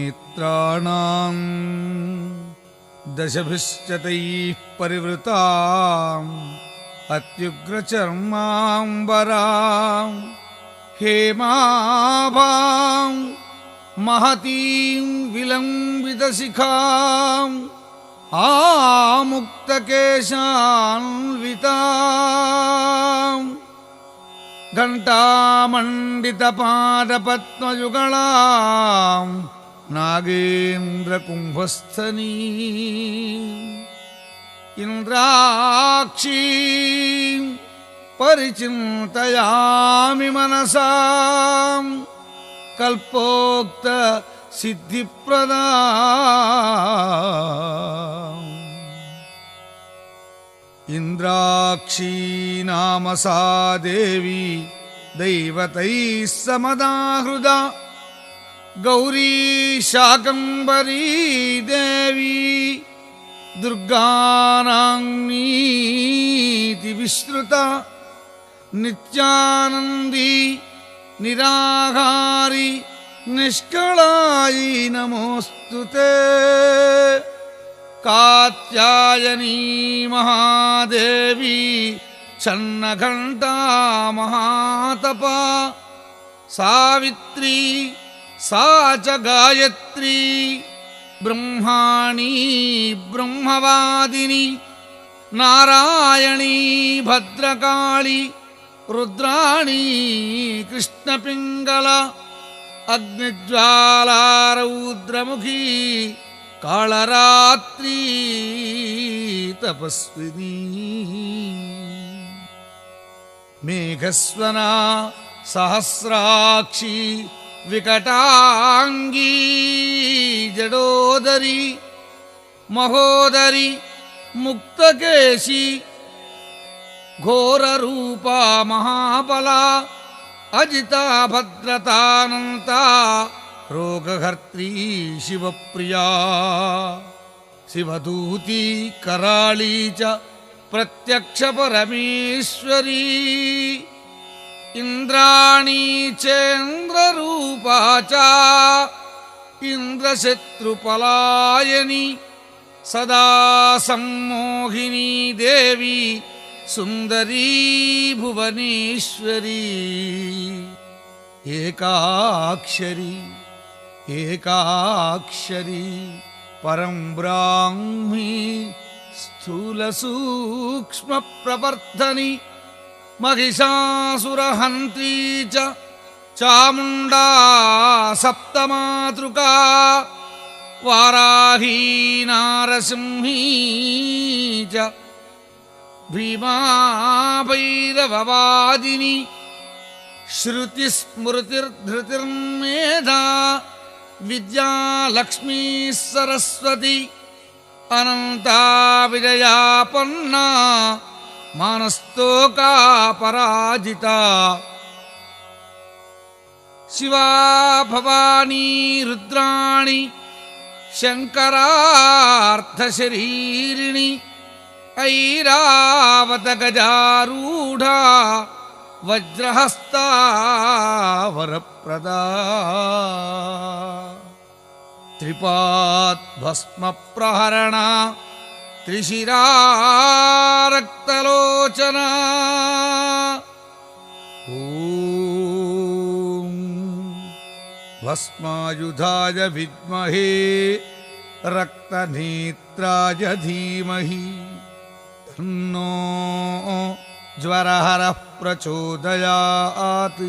नेत्राणां दशभिश्च तैः परिवृताम् अत्युग्रचर्माम्बरां हेमाभां महतीं विलम्बितशिखाम् आमुक्तकेशान्विताम् घण्टामण्डितपादपद्मयुगलां नागेन्द्रकुम्भस्थनी इन्द्राक्षीं परिचिन्तयामि मनसा कल्पोक्तसिद्धिप्रदा इन्द्राक्षी नाम सा देवी दैवतैः समदाहृदा गौरी शाकम्भरी देवी दुर्गानांनीति विश्रुता नित्यानन्दी निराहारी निष्कळायै नमोऽस्तुते कात्यायनी महादेवी छन्नघण्टा महातपा सावित्री सा च गायत्री ब्रह्माणी ब्रह्मवादिनी नारायणी भद्रकाली रुद्राणी कृष्णपिङ्गला अग्निज्वाला रौद्रमुखी कालरात्री तपस्विनी मेघस्वना सहस्राक्षी विकटांगी जडोदरी महोदरी मुक्तकेशी घोररूपा महाबला अजिता भद्रतानन्ता रोगहर्त्री शिवप्रिया शिवदूती कराळी च प्रत्यक्ष परमेश्वरी इंद्राणी चेन्द्ररूपा च इंद्रशत्रुपलायनी सदा सम्मोहिनी देवी सुंदरी भुवनेश्वरी एकाक्षरी एकाक्षरी परं ब्राह्मी स्थूलसूक्ष्म प्रवर्धनी महिषासुरहन्त्री च चामुण्डा सप्तमातृका वाराही नारसिंही च भीमा भैरववादिनी श्रुतिस्मृतिर्धृतिर्मेधा विद्या लक्ष्मी सरस्वती अनंता विजयापन्ना मानस्तोका पराजिता शिवा भवानी रुद्राणी शंकरार्थशरीरिणी ऐरावत गजारूढ़ा वज्रहस्ता वरप्रदा त्रिपात् भस्म प्रहरणा त्रिशिरा रक्तलोचना ॐ भस्मायुधाय विद्महे रक्तनेत्राय धीमहि तन्नो ज्वरहरः प्रचोदयात्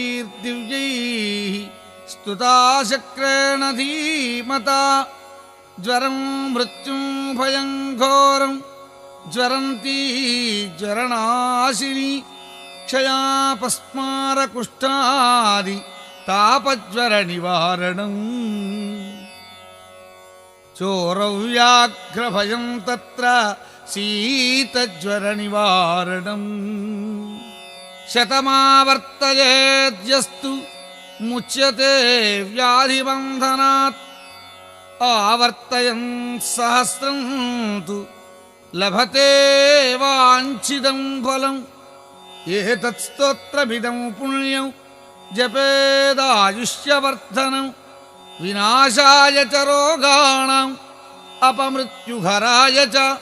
एतैर्नामपदैर्दिव्यैः स्तुता शक्रेण धीमता ज्वरं मृत्युं भयं घोरं ज्वरन्ती ज्वरनाशिनी क्षयापस्मारकुष्ठादि तापज्वरनिवारणम् चोरव्याघ्रभयं तत्र శీతజ్వరనివారణం. శతమావర్తయేద్యస్తు ముచ్యతే వ్యాధిబంధనాత్. ఆవర్తయన్ సహస్రం తు లభతే వాంఛితం ఫలం. ఏతత్స్తోత్రమిదం పుణ్యం జపేదాయుష్యవర్ధనం. వినాశాయ చ రోగాణాం అపమృత్యుహరాయ చ.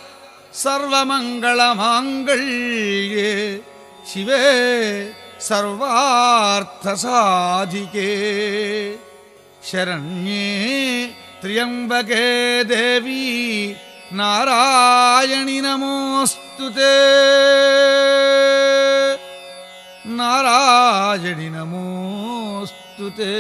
సర్వమంగళమాంగళ్యే శివే సర్వార్థసాధికే. శరణ్యే త్ర్యంబకే దేవీ నారాయణి నమోస్తుతే. నారాయణి నమోస్తుతే.